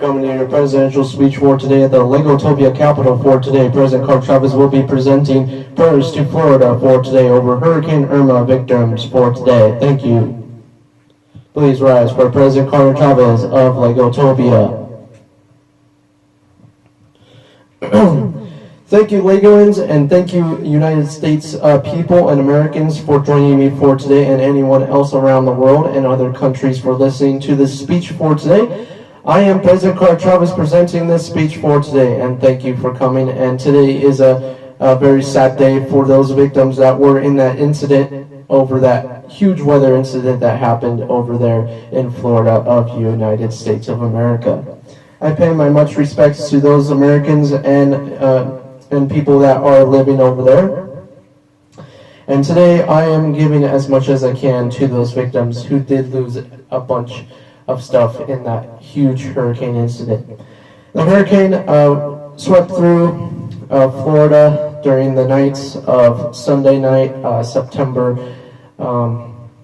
coming to your presidential speech for today at the Legotopia Capitol for today. President Clark Chavez will be presenting prayers to Florida for today over Hurricane Irma victims for today. Thank you. Please rise for President Clark Chavez of Legotopia. Thank you, Legoans, and thank you, United States people and Americans, for joining me for today, and anyone else around the world and other countries for listening to this speech for today. I am President Clark Chavez presenting this speech for today, and thank you for coming. And today is a very sad day for those victims that were in that incident over that huge weather incident that happened over there in Florida of the United States of America. I pay my much respects to those Americans and people that are living over there. And today I am giving as much as I can to those victims who did lose a bunch of stuff in that huge hurricane incident. The hurricane swept through Florida during the nights of Sunday night, September 10th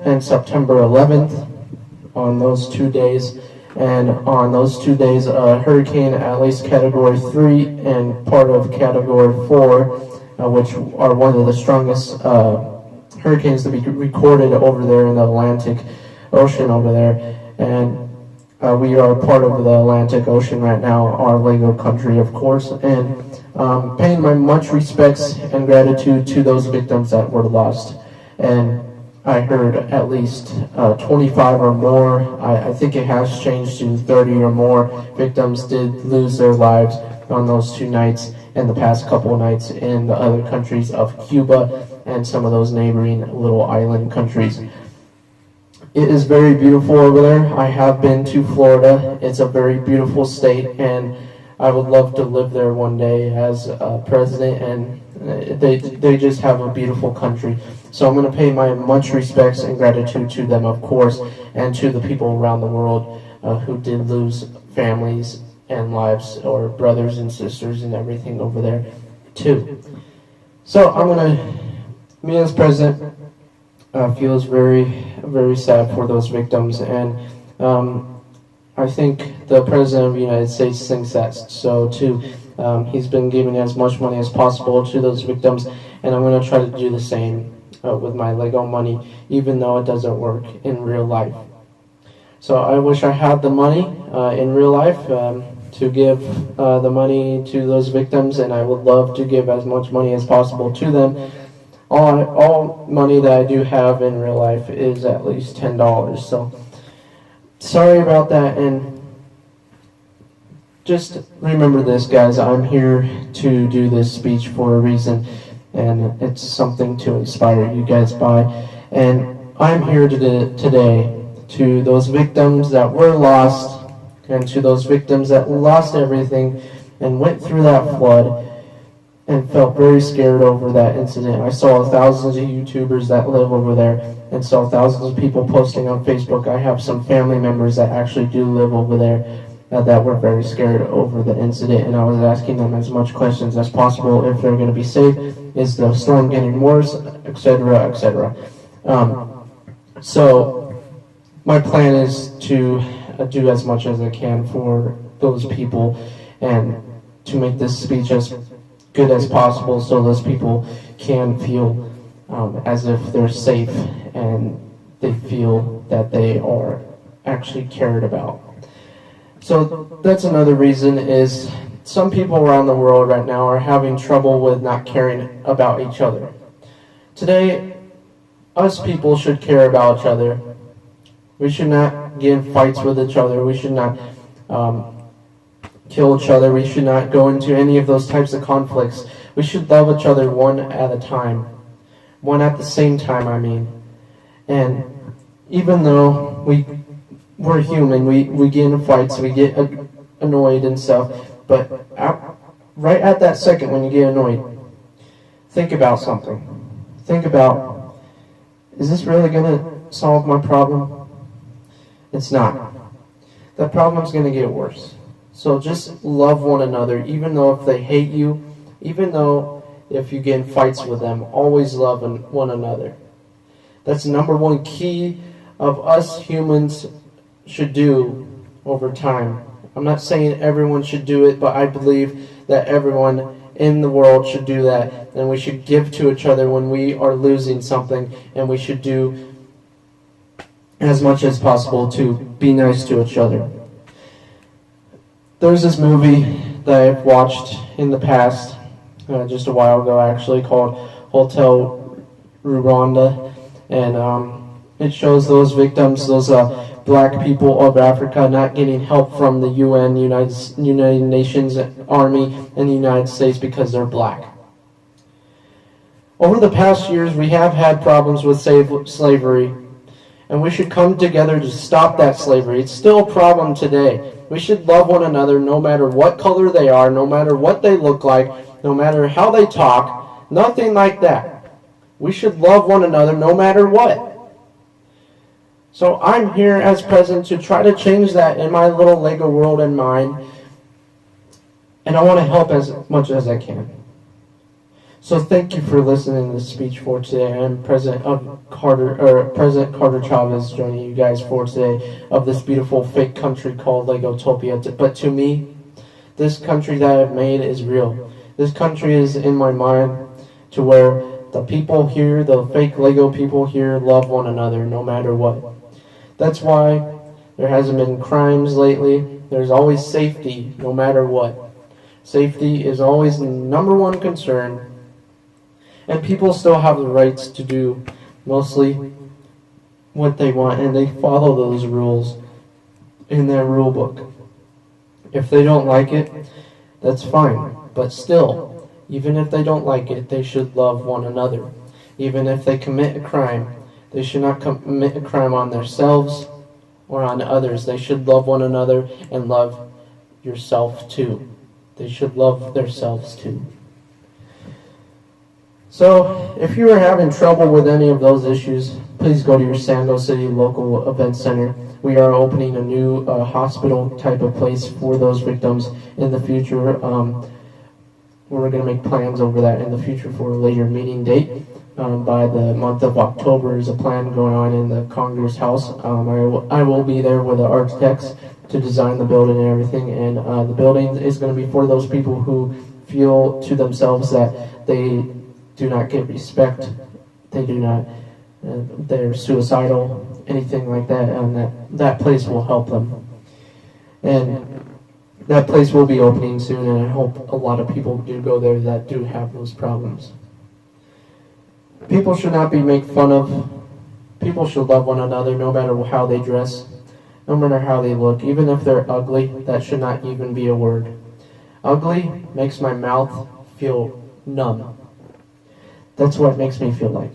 and September 11th. On those 2 days, and on those 2 days, hurricane at least Category 3 and part of Category 4, which are one of the strongest hurricanes to be recorded over there in the Atlantic Ocean over there. And we are part of the Atlantic Ocean right now, our Lego country, of course, and paying my much respects and gratitude to those victims that were lost. And I heard at least 25 or more. I think it has changed to 30 or more victims did lose their lives on those 2 nights and the past couple of nights in the other countries of Cuba and some of those neighboring little island countries. It is very beautiful over there. I have been to Florida. It's a very beautiful state, and I would love to live there one day as president, and they just have a beautiful country. So I'm going to pay my much respects and gratitude to them, of course, and to the people around the world who did lose families and lives, or brothers and sisters and everything over there, too. So me as president, feels very, very sad for those victims, and I think the President of the United States thinks that so too. He's been giving as much money as possible to those victims, and I'm going to try to do the same with my Lego money, even though it doesn't work in real life. So I wish I had the money in real life to give the money to those victims, and I would love to give as much money as possible to them. All money that I do have in real life is at least $10, so sorry about that, and just remember this, guys. I'm here to do this speech for a reason, and it's something to inspire you guys by. And I'm here today to those victims that were lost, and to those victims that lost everything and went through that flood and felt very scared over that incident. I saw thousands of YouTubers that live over there, and saw thousands of people posting on Facebook. I have some family members that actually do live over there that were very scared over the incident, and I was asking them as much questions as possible, if they're going to be safe, is the storm getting worse, etc., etc. So my plan is to do as much as I can for those people, and to make this speech as good as possible so those people can feel as if they're safe and they feel that they are actually cared about. So that's another reason, is some people around the world right now are having trouble with not caring about each other. Today, us people should care about each other. We should not get in fights with each other. We should not kill each other. We should not go into any of those types of conflicts. We should love each other one at a time. One at the same time, I mean. And even though we're human, we get in fights, we get annoyed and stuff, but right at that second when you get annoyed, think about something. Think about, is this really going to solve my problem? It's not. That problem's going to get worse. So just love one another, even though if they hate you, even though if you get in fights with them, always love one another. That's the number one key of us humans should do over time. I'm not saying everyone should do it, but I believe that everyone in the world should do that, and we should give to each other when we are losing something, and we should do as much as possible to be nice to each other. There's this movie that I've watched in the past, just a while ago actually, called Hotel Rwanda, and it shows those victims, those black people of Africa not getting help from the UN, United Nations Army, and the United States because they're black. Over the past years, we have had problems with slavery, and we should come together to stop that slavery. It's still a problem today. We should love one another no matter what color they are, no matter what they look like, no matter how they talk, nothing like that. We should love one another no matter what. So I'm here as president to try to change that in my little Lego world and mind, and I want to help as much as I can. So thank you for listening to the speech for today. I'm President Carter Chavez joining you guys for today of this beautiful fake country called Legotopia. But to me, this country that I've made is real. This country is in my mind to where the people here, the fake Lego people here, love one another no matter what. That's why there hasn't been crimes lately. There's always safety no matter what. Safety is always the number one concern. And people still have the rights to do mostly what they want, and they follow those rules in their rule book. If they don't like it, that's fine. But still, even if they don't like it, they should love one another. Even if they commit a crime, they should not commit a crime on themselves or on others. They should love one another and love yourself too. They should love themselves too. So, if you are having trouble with any of those issues, please go to your Sando City local event center. We are opening a new hospital type of place for those victims in the future. We're going to make plans over that in the future for a later meeting date. By the month of October is a plan going on in the Congress House. I will be there with the architects to design the building and everything, and the building is going to be for those people who feel to themselves that they do not get respect, they do not, they're suicidal, anything like that, and that place will help them. And that place will be opening soon, and I hope a lot of people do go there that do have those problems. People should not be made fun of. People should love one another no matter how they dress, no matter how they look. Even if they're ugly, that should not even be a word. Ugly makes my mouth feel numb. That's what it makes me feel like.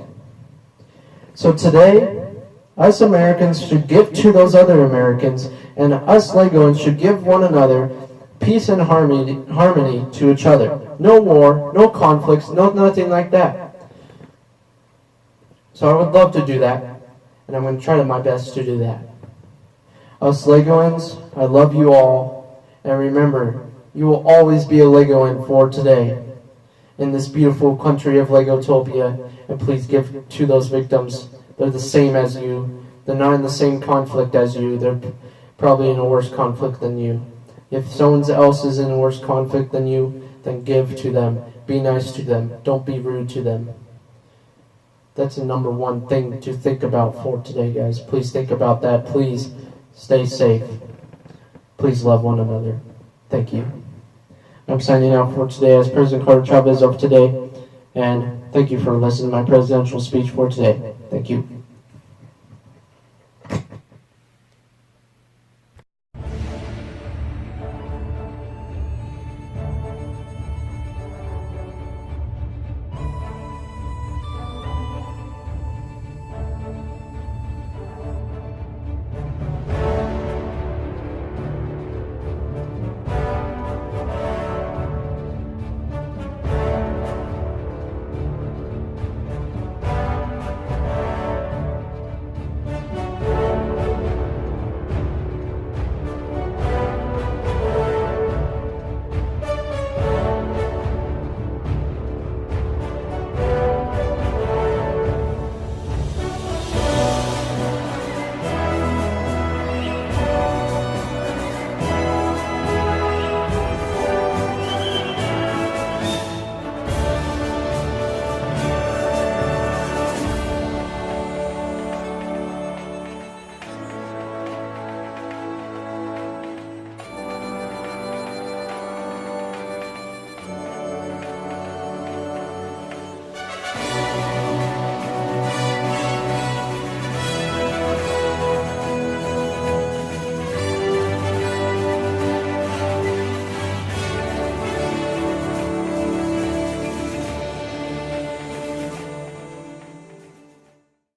So today, us Americans should give to those other Americans, and us Legoans should give one another peace and harmony to each other. No war, no conflicts, nothing like that. So I would love to do that, and I'm going to try my best to do that. Us Legoans, I love you all, and remember, you will always be a Legoan for today in this beautiful country of Legotopia, and please give to those victims. They're the same as you. They're not in the same conflict as you. They're probably in a worse conflict than you. If someone else is in a worse conflict than you, then give to them. Be nice to them. Don't be rude to them. That's the number one thing to think about for today, guys. Please think about that. Please stay safe. Please love one another. Thank you. I'm signing out for today as President Carter Chavez of today, and thank you for listening to my presidential speech for today. Thank you.